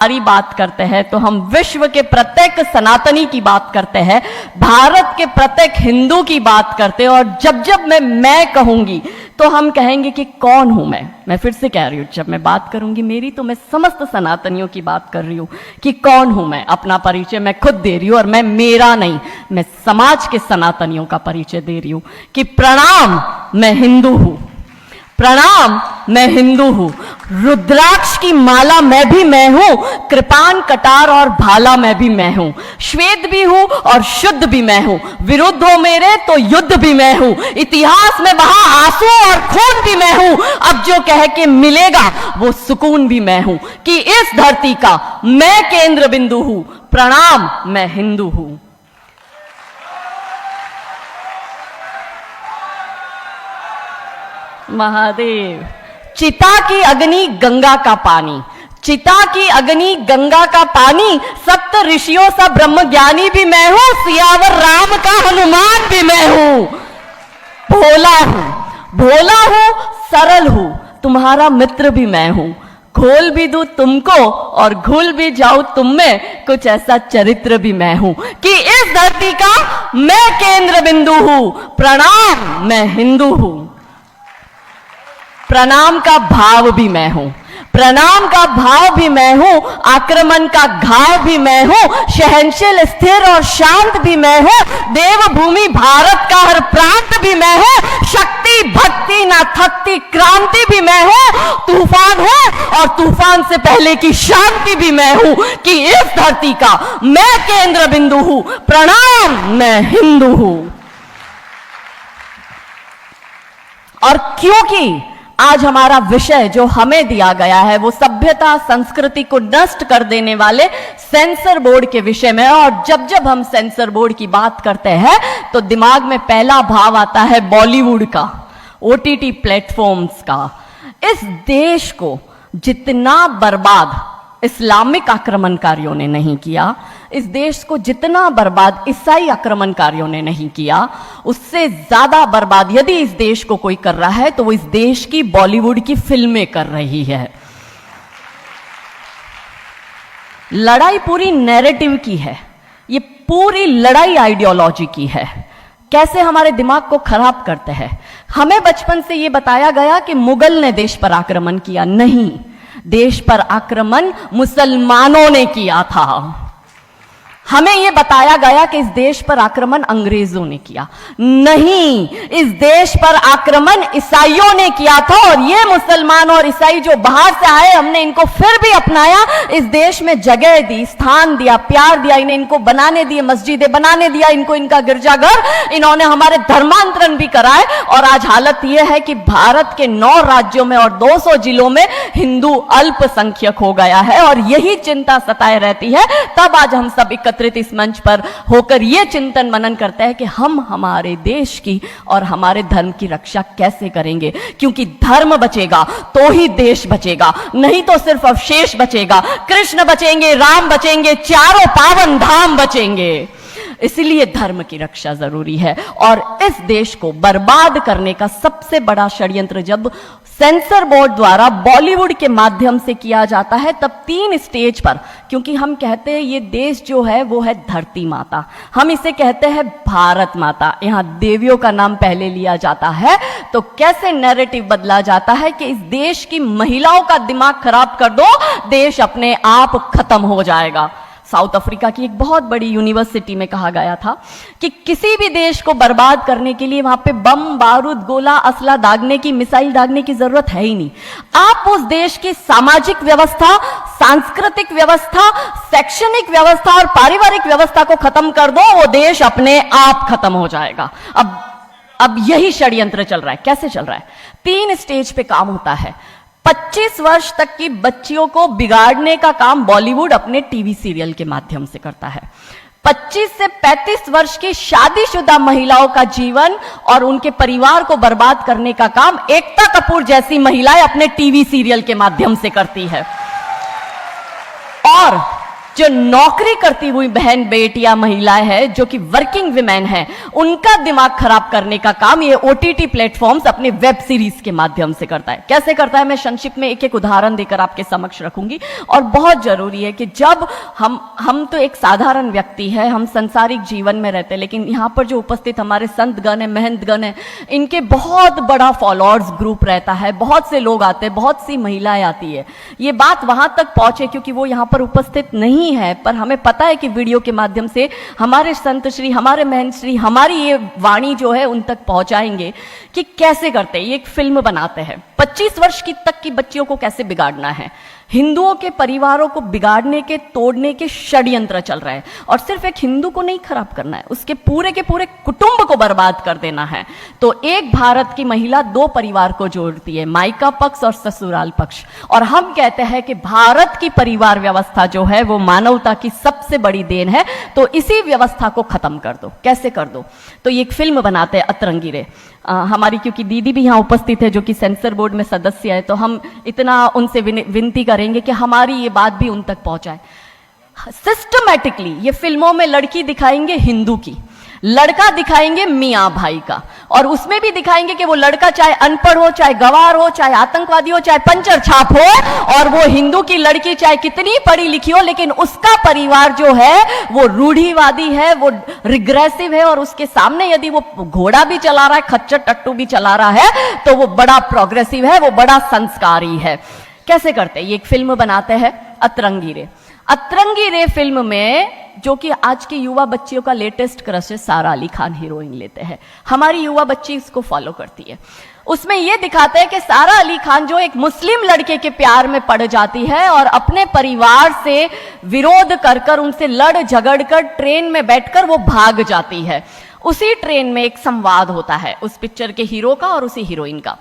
बात करते हैं तो हम विश्व के प्रत्येक सनातनी की बात करते हैं, भारत के प्रत्येक हिंदू की बात करते हैं। और जब जब मैं कहूंगी तो हम कहेंगे कि कौन हूं मैं फिर से कह रही हूं, जब मैं बात करूंगी मेरी तो मैं समस्त सनातनियों की बात कर रही हूं कि कौन हूं मैं। अपना परिचय मैं खुद दे रही हूं और मैं मेरा नहीं, मैं समाज के सनातनियों का परिचय दे रही हूं कि प्रणाम, मैं हिंदू हूं। प्रणाम, मैं हिंदू हूं। रुद्राक्ष की माला मैं भी मैं हूं, कृपान कटार और भाला मैं भी मैं हूं। श्वेत भी हूं और शुद्ध भी मैं हूं। विरुद्ध हो मेरे तो युद्ध भी मैं हूं। इतिहास में बहा आंसू और खून भी मैं हूं। अब जो कह के मिलेगा वो सुकून भी मैं हूं कि इस धरती का मैं केंद्र बिंदु हूं। प्रणाम, मैं हिंदू हूं। महादेव। चिता की अग्नि गंगा का पानी, चिता की अग्नि गंगा का पानी, सप्त ऋषियों सा ब्रह्म ज्ञानी भी मैं हूं। सियावर राम का हनुमान भी मैं हूं। भोला हूं, भोला हूं, सरल हूं, तुम्हारा मित्र भी मैं हूं। खोल भी दूं तुमको और घुल भी जाऊं तुम में, कुछ ऐसा चरित्र भी मैं हूं कि इस धरती का मैं केंद्र बिंदु हूं। प्रणाम, मैं हिंदू हूं। प्रणाम का भाव भी मैं हूं, प्रणाम का भाव भी मैं हूं। आक्रमण का घाव भी मैं हूं। सहनशील, स्थिर और शांत भी मैं हूं। देवभूमि भारत का हर प्रांत भी मैं हूं। शक्ति, भक्ति ना थकती क्रांति भी मैं हूं। तूफान हूं और तूफान से पहले की शांति भी मैं हूं कि इस धरती का मैं केंद्र बिंदु हूं। प्रणाम, मैं हिंदू हूं। और क्योंकि आज हमारा विषय जो हमें दिया गया है वो सभ्यता संस्कृति को नष्ट कर देने वाले सेंसर बोर्ड के विषय में, और जब जब हम सेंसर बोर्ड की बात करते हैं तो दिमाग में पहला भाव आता है बॉलीवुड का, ओटीटी प्लेटफॉर्म्स का। इस देश को जितना बर्बाद इस्लामिक आक्रमणकारियों ने नहीं किया, इस देश को जितना बर्बाद ईसाई आक्रमणकारियों ने नहीं किया, उससे ज्यादा बर्बाद यदि इस देश को कोई कर रहा है तो वो इस देश की बॉलीवुड की फिल्में कर रही है। लड़ाई पूरी नैरेटिव की है, ये पूरी लड़ाई आइडियोलॉजी की है। कैसे हमारे दिमाग को खराब करते हैं। हमें बचपन से ये बताया गया कि मुगल ने देश पर आक्रमण किया, नहीं, देश पर आक्रमण मुसलमानों ने किया था। हमें यह बताया गया कि इस देश पर आक्रमण अंग्रेजों ने किया, नहीं, इस देश पर आक्रमण ईसाइयों ने किया था। और ये मुसलमान और ईसाई जो बाहर से आए, हमने इनको फिर भी अपनाया, इस देश में जगह दी, स्थान दिया, प्यार दिया, इन्हें इनको बनाने दिए, मस्जिदें बनाने दिया इनको, इनका गिरजाघर, इन्होंने हमारे धर्मांतरण भी कराए। और आज हालत यह है कि भारत के 9 राज्यों में और 200 जिलों में हिंदू अल्पसंख्यक हो गया है। और यही चिंता सताए रहती है। तब आज हम सब इस मंच पर होकर यह चिंतन मनन करते हैं कि हम हमारे देश की और हमारे धर्म की रक्षा कैसे करेंगे, क्योंकि धर्म बचेगा तो ही देश बचेगा, नहीं तो सिर्फ अवशेष बचेगा। कृष्ण बचेंगे, राम बचेंगे, चारों पावन धाम बचेंगे। इसलिए धर्म की रक्षा जरूरी है। और इस देश को बर्बाद करने का सबसे बड़ा षड्यंत्र जब सेंसर बोर्ड द्वारा बॉलीवुड के माध्यम से किया जाता है, तब 3 स्टेज पर, क्योंकि हम कहते हैं ये देश जो है वो है धरती माता, हम इसे कहते हैं भारत माता, यहां देवियों का नाम पहले लिया जाता है। तो कैसे नैरेटिव बदला जाता है कि इस देश की महिलाओं का दिमाग खराब कर दो, देश अपने आप खत्म हो जाएगा। साउथ अफ्रीका की एक बहुत बड़ी यूनिवर्सिटी में कहा गया था कि किसी भी देश को बर्बाद करने के लिए वहां पे बम, बारूद, गोला, असला दागने की, मिसाइल दागने की जरूरत है ही नहीं। आप उस देश की सामाजिक व्यवस्था, सांस्कृतिक व्यवस्था, शैक्षणिक व्यवस्था और पारिवारिक व्यवस्था को खत्म कर दो, वो देश अपने आप खत्म हो जाएगा। अब यही षड्यंत्र चल रहा है। कैसे चल रहा है? 3 स्टेज पे काम होता है। 25 वर्ष तक की बच्चियों को बिगाड़ने का काम बॉलीवुड अपने टीवी सीरियल के माध्यम से करता है। 25 से 35 वर्ष की शादीशुदा महिलाओं का जीवन और उनके परिवार को बर्बाद करने का काम एकता कपूर जैसी महिलाएं अपने टीवी सीरियल के माध्यम से करती है। और जो नौकरी करती हुई बहन बेटियां महिलाएं हैं, जो कि वर्किंग विमेन हैं, उनका दिमाग खराब करने का काम ये ओटीटी प्लेटफॉर्म्स अपने वेब सीरीज के माध्यम से करता है। कैसे करता है मैं संक्षिप्त में एक एक उदाहरण देकर आपके समक्ष रखूंगी। और बहुत जरूरी है कि जब हम तो एक साधारण व्यक्ति है, हम संसारिक जीवन में रहते हैं, लेकिन यहां पर जो उपस्थित हमारे संतगण है, महंतगण है, इनके बहुत बड़ा फॉलोअर्स ग्रुप रहता है, बहुत से लोग आते हैं, बहुत सी महिलाएं आती है। ये बात वहां तक पहुंचे क्योंकि वो यहां पर उपस्थित नहीं है, पर हमें पता है कि वीडियो के माध्यम से हमारे संत श्री, हमारे महंत श्री हमारी ये वाणी जो है उन तक पहुंचाएंगे कि कैसे करते हैं। ये एक फिल्म बनाते हैं 25 वर्ष तक की बच्चियों को कैसे बिगाड़ना है। हिंदुओं के परिवारों को बिगाड़ने के, तोड़ने के षड्यंत्र चल रहे हैं। और सिर्फ एक हिंदू को नहीं खराब करना है, उसके पूरे के पूरे कुटुंब को बर्बाद कर देना है। तो एक भारत की महिला 2 परिवार को जोड़ती है, मायका पक्ष और ससुराल पक्ष। और हम कहते हैं कि भारत की परिवार व्यवस्था जो है वो मानवता की सबसे बड़ी देन है। तो इसी व्यवस्था को खत्म कर दो। कैसे कर दो? तो ये एक फिल्म बनाते हैं अतरंगी रे। हमारी क्योंकि दीदी भी यहाँ उपस्थित है जो कि सेंसर बोर्ड में सदस्य है, तो हम इतना उनसे विनती करेंगे कि हमारी ये बात भी उन तक पहुंचाए। सिस्टमैटिकली ये फिल्मों में लड़की दिखाएंगे हिंदू की, लड़का दिखाएंगे मियाँ भाई का, और उसमें भी दिखाएंगे कि वो लड़का चाहे अनपढ़ हो, चाहे गवार हो, चाहे आतंकवादी हो, चाहे पंचर छाप हो, और वो हिंदू की लड़की चाहे कितनी पढ़ी लिखी हो, लेकिन उसका परिवार जो है वो रूढ़िवादी है, वो रिग्रेसिव है, और उसके सामने यदि वो घोड़ा भी चला रहा है, खच्चर टट्टू भी चला रहा है, तो वो बड़ा प्रोग्रेसिव है, वो बड़ा संस्कारी है। कैसे करते हैं? ये एक फिल्म बनाते हैं अतरंगी रे। अतरंगी रे फिल्म में जो कि आज की युवा बच्चियों का लेटेस्ट क्रश है, सारा अली खान हीरोइन लेते हैं। हमारी युवा बच्ची इसको फॉलो करती है। उसमें यह दिखाते हैं कि सारा अली खान जो एक मुस्लिम लड़के के प्यार में पड़ जाती है और अपने परिवार से विरोध कर उनसे लड़ झगड़ कर ट्रेन में बैठकर वो भाग जाती है। उसी ट्रेन में एक संवाद होता है उस पिक्चर के हीरो का और उसी हीरोइन का।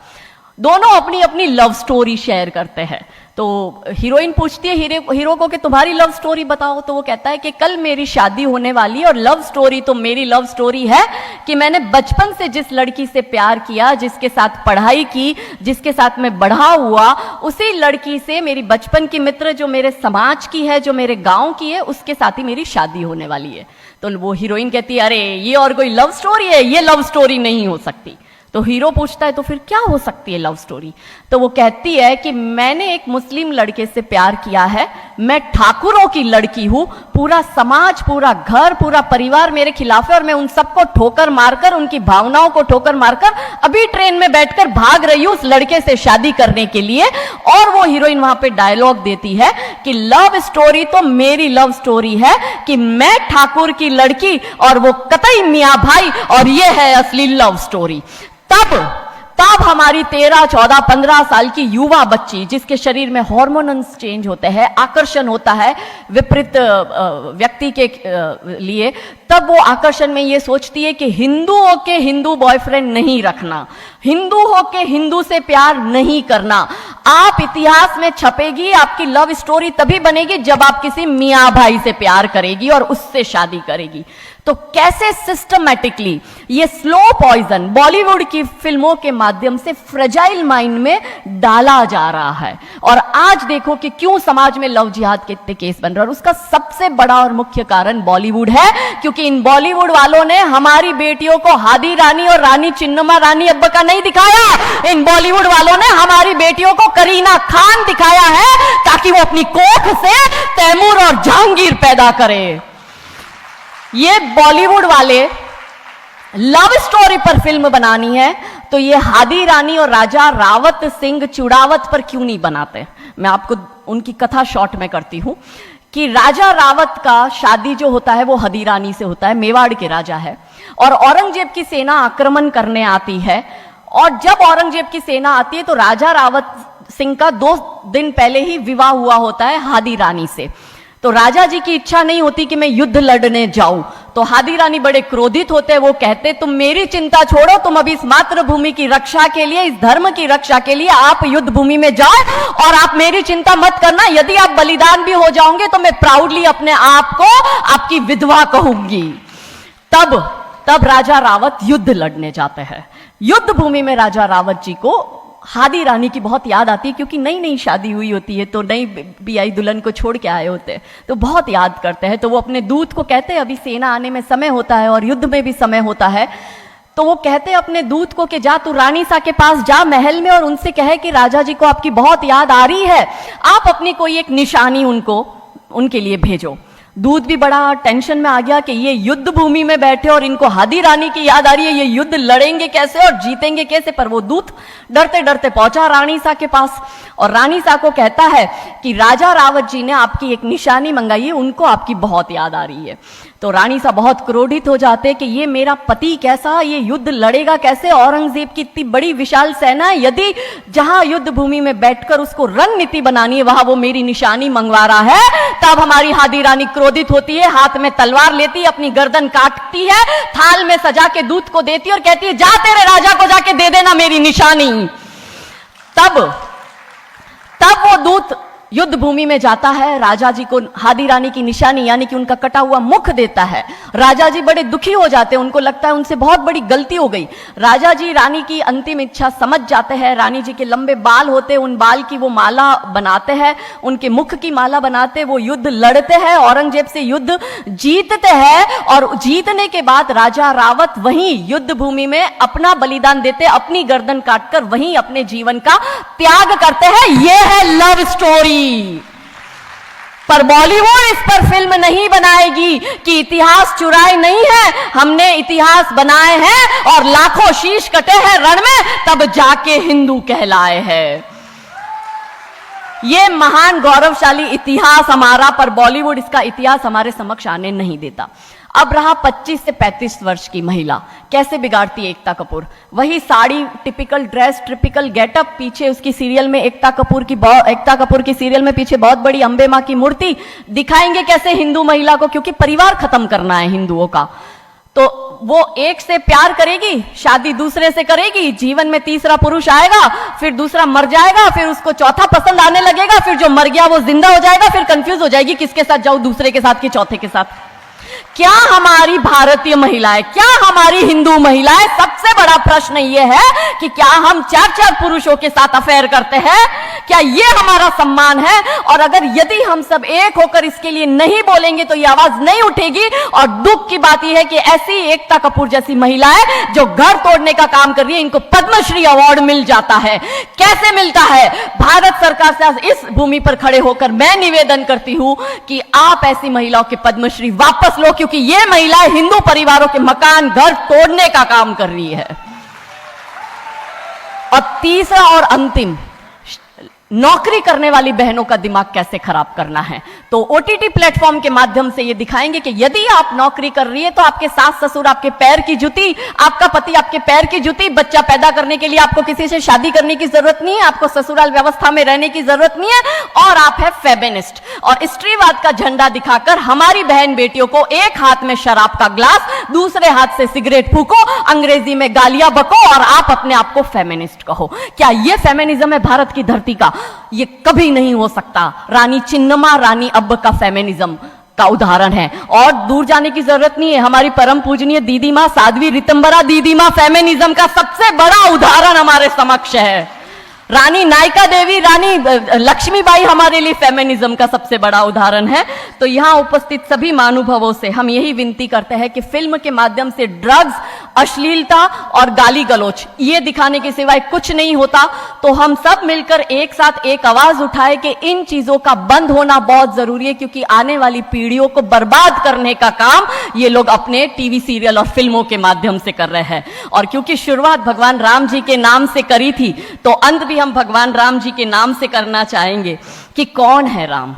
दोनों अपनी अपनी लव स्टोरी शेयर करते हैं। तो हीरोइन पूछती है हीरो को कि तुम्हारी लव स्टोरी बताओ। तो वो कहता है कि कल मेरी शादी होने वाली, और लव स्टोरी तो मेरी लव स्टोरी है कि मैंने बचपन से जिस लड़की से प्यार किया, जिसके साथ पढ़ाई की, जिसके साथ मैं बढ़ा हुआ, उसी लड़की से मेरी बचपन की मित्र जो मेरे समाज की है, जो मेरे गांव की है, उसके साथ ही मेरी शादी होने वाली है। तो वो हीरोइन कहती है अरे ये और कोई लव स्टोरी है? ये लव स्टोरी नहीं हो सकती। तो हीरो पूछता है तो फिर क्या हो सकती है लव स्टोरी? तो वो कहती है कि मैंने एक मुस्लिम लड़के से प्यार किया है, मैं ठाकुरों की लड़की हूं, पूरा समाज, पूरा घर, पूरा परिवार मेरे खिलाफ है, और मैं उन सबको ठोकर मारकर, उनकी भावनाओं को ठोकर मारकर अभी ट्रेन में बैठकर भाग रही हूं उस लड़के से शादी करने के लिए। और वो हीरोइन वहां पे डायलॉग देती है कि लव स्टोरी तो मेरी लव स्टोरी है कि मैं ठाकुर की लड़की और वो कतई मियां भाई, और ये है असली लव स्टोरी। तब हमारी 13, 14, 15 साल की युवा बच्ची, जिसके शरीर में हार्मोन्स चेंज होते हैं, आकर्षण होता है विपरीत व्यक्ति के लिए, तब वो आकर्षण में ये सोचती है कि हिंदू होके हिंदू बॉयफ्रेंड नहीं रखना, हिंदू होके हिंदू से प्यार नहीं करना। आप इतिहास में छपेगी, आपकी लव स्टोरी तभी बनेगी जब आप किसी मियाँ भाई से प्यार करेगी और उससे शादी करेगी। तो कैसे सिस्टमैटिकली ये स्लो पॉइजन बॉलीवुड की फिल्मों के माध्यम से फ्रेजाइल माइंड में डाला जा रहा है। और आज देखो कि क्यों समाज में लव जिहाद के इतने केस बन रहे हैं, और उसका सबसे बड़ा और मुख्य कारण बॉलीवुड है, क्योंकि इन बॉलीवुड वालों ने हमारी बेटियों को हादी रानी और रानी चिन्नमा रानी अब्बा का नहीं दिखाया। इन बॉलीवुड वालों ने हमारी बेटियों को करीना खान दिखाया है ताकि वो अपनी कोख से तैमूर और जहांगीर पैदा करे। ये बॉलीवुड वाले लव स्टोरी पर फिल्म बनानी है तो ये हादी रानी और राजा रावत सिंह चुड़ावत पर क्यों नहीं बनाते? मैं आपको उनकी कथा शॉर्ट में करती हूं कि राजा रावत का शादी जो होता है वो हादी रानी से होता है, मेवाड़ के राजा है, और औरंगजेब की सेना आक्रमण करने आती है। और जब औरंगजेब की सेना आती है तो राजा रावत सिंह का 2 दिन पहले ही विवाह हुआ होता है हादी रानी से। तो राजा जी की इच्छा नहीं होती कि मैं युद्ध लड़ने जाऊं, तो हादी रानी बड़े क्रोधित होते हैं। वो कहते तुम मेरी चिंता छोड़ो, तुम अभी इस मातृभूमि की रक्षा के लिए, इस धर्म की रक्षा के लिए आप युद्ध भूमि में जाओ, और आप मेरी चिंता मत करना। यदि आप बलिदान भी हो जाओगे तो मैं प्राउडली अपने आप को आपकी विधवा कहूंगी। तब राजा रावत युद्ध लड़ने जाते हैं। युद्ध भूमि में राजा रावत जी को हादी रानी की बहुत याद आती है, क्योंकि नई नई शादी हुई होती है, तो नई बियाई दुल्हन को छोड़ के आए होते हैं, तो बहुत याद करते हैं। तो वो अपने दूत को कहते हैं, अभी सेना आने में समय होता है और युद्ध में भी समय होता है, तो वो कहते हैं अपने दूत को कि जा तू रानी सा के पास जा महल में और उनसे कहे कि राजा जी को आपकी बहुत याद आ रही है, आप अपनी कोई एक निशानी उनके लिए भेजो। दूत भी बड़ा टेंशन में आ गया कि ये युद्ध भूमि में बैठे और इनको हादी रानी की याद आ रही है, ये युद्ध लड़ेंगे कैसे और जीतेंगे कैसे। पर वो दूत डरते डरते पहुंचा रानी सा के पास और रानी सा को कहता है कि राजा रावत जी ने आपकी एक निशानी मंगाई है, उनको आपकी बहुत याद आ रही है। तो रानी सा बहुत क्रोधित हो जाते कि ये मेरा पति कैसा, ये युद्ध लड़ेगा कैसे, औरंगजेब की इतनी बड़ी विशाल सेना है, यदि जहां युद्ध भूमि में बैठकर उसको रणनीति बनानी है वहां वो मेरी निशानी मंगवा रहा है। तब हमारी हादी रानी क्रोधित होती है, हाथ में तलवार लेती है, अपनी गर्दन काटती है, थाल में सजा के दूत को देती है और कहती है जा तेरे राजा को जाके दे देना मेरी निशानी। तब वो दूत युद्ध भूमि में जाता है, राजा जी को हादी रानी की निशानी यानी कि उनका कटा हुआ मुख देता है। राजा जी बड़े दुखी हो जाते हैं, उनको लगता है उनसे बहुत बड़ी गलती हो गई। राजा जी रानी की अंतिम इच्छा समझ जाते हैं, रानी जी के लंबे बाल होते हैं, उन बाल की वो माला बनाते हैं, उनके मुख की माला बनाते, वो युद्ध लड़ते हैं, औरंगजेब से युद्ध जीतते हैं और जीतने के बाद राजा रावत वहीं युद्ध भूमि में अपना बलिदान देते, अपनी गर्दन काटकर वहीं अपने जीवन का त्याग करते हैं। यह है लव स्टोरी। पर बॉलीवुड इस पर फिल्म नहीं बनाएगी कि इतिहास चुराए नहीं है, हमने इतिहास बनाए हैं और लाखों शीश कटे हैं रण में, तब जाके हिंदू कहलाए हैं। ये महान गौरवशाली इतिहास हमारा, पर बॉलीवुड इसका इतिहास हमारे समक्ष आने नहीं देता। अब रहा 25 से 35 वर्ष की महिला, कैसे बिगाड़ती है एकता कपूर। वही sari, typical dress, typical getup, पीछे उसकी सीरियल में एकता कपूर की सीरियल में पीछे बहुत बड़ी अंबे मां की मूर्ति। दिखाएंगे कैसे हिंदू महिला को, क्योंकि परिवार खत्म करना है हिंदुओं का। तो वो एक से प्यार करेगी, शादी दूसरे से करेगी, जीवन में तीसरा पुरुष आएगा, फिर दूसरा मर जाएगा, फिर उसको चौथा पसंद आने लगेगा, फिर जो मर गया वो जिंदा हो जाएगा, फिर कंफ्यूज हो जाएगी किसके साथ जाऊं, दूसरे के साथ कि चौथे के साथ। क्या हमारी भारतीय महिलाएं, क्या हमारी हिंदू महिलाएं, सबसे बड़ा प्रश्न यह है कि क्या हम 4-4 पुरुषों के साथ अफेयर करते हैं? क्या यह हमारा सम्मान है? और अगर यदि हम सब एक होकर इसके लिए नहीं बोलेंगे तो यह आवाज नहीं उठेगी। और दुख की बात यह है कि ऐसी एकता कपूर जैसी महिलाएं जो घर तोड़ने का काम कर रही है, इनको पद्मश्री अवार्ड मिल जाता है। कैसे मिलता है? भारत सरकार से इस भूमि पर खड़े होकर मैं निवेदन करती हूं कि आप ऐसी महिलाओं के पद्मश्री वापस लो, क्योंकि ये महिलाएं हिंदू परिवारों के मकान, घर तोड़ने का काम कर रही है। और तीसरा और अंतिम, नौकरी करने वाली बहनों का दिमाग कैसे खराब करना है। तो ओटीटी प्लेटफॉर्म के माध्यम से ये दिखाएंगे कि यदि आप नौकरी कर रही है तो आपके सास ससुर आपके पैर की जूती, आपका पति आपके पैर की जूती। बच्चा पैदा करने के लिए आपको किसी से शादी करने की जरूरत नहीं है, आपको ससुराल व्यवस्था में रहने की जरूरत नहीं है, और आप है फेमिनिस्ट। और स्त्रीवाद का झंडा दिखाकर हमारी बहन बेटियों को एक हाथ में शराब का ग्लास, दूसरे हाथ से सिगरेट फूको, अंग्रेजी में गालियां बको और आप अपने आप को फेमिनिस्ट कहो। क्या यह फेमिनिज्म है भारत की धरती का? ये कभी नहीं हो सकता। रानी चिन्नमा, रानी अब्ब का फेमिनिज्म का उदाहरण है। और दूर जाने की जरूरत नहीं है, हमारी परम पूजनीय दीदी मां साध्वी रितंबरा दीदी मां फेमिनिज्म का सबसे बड़ा उदाहरण हमारे समक्ष है। रानी नायका देवी, रानी लक्ष्मीबाई हमारे लिए फेमिनिज्म का सबसे बड़ा उदाहरण है। तो यहां उपस्थित सभी महानुभावों से हम यही विनती करते हैं कि फिल्म के माध्यम से ड्रग्स, अश्लीलता और गाली गलौच ये दिखाने के सिवाय कुछ नहीं होता। तो हम सब मिलकर एक साथ एक आवाज उठाए कि इन चीजों का बंद होना बहुत जरूरी है, क्योंकि आने वाली पीढ़ियों को बर्बाद करने का काम ये लोग अपने टीवी सीरियल और फिल्मों के माध्यम से कर रहे हैं। और क्योंकि शुरुआत भगवान राम जी के नाम से करी थी, तो अंत भी हम भगवान राम जी के नाम से करना चाहेंगे कि कौन है राम।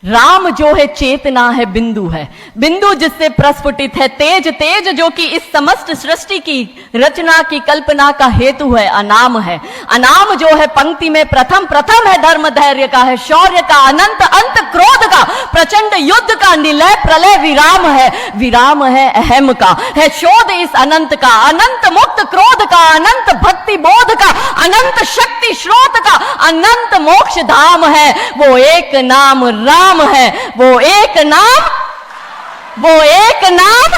राम जो है चेतना है, बिंदु है, बिंदु जिससे प्रस्फुटित है तेज, तेज जो कि इस समस्त सृष्टि की रचना की कल्पना का हेतु है। अनाम है, अनाम जो है पंक्ति में प्रथम, प्रथम है धर्म धैर्य का, है शौर्य का, अनंत अंत क्रोध का, प्रचंड युद्ध का, निलय प्रलय विराम है, विराम है अहम का, है शोध इस अनंत का, अनंत मुक्त क्रोध का, अनंत भक्ति बोध का, अनंत शक्ति स्रोत का, अनंत मोक्ष धाम है। वो एक नाम राम है, वो एक नाम, वो एक नाम।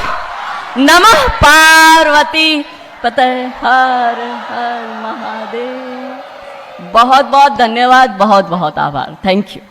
नमः पार्वती पते हर हर महादेव। बहुत बहुत धन्यवाद, बहुत बहुत आभार, थैंक यू।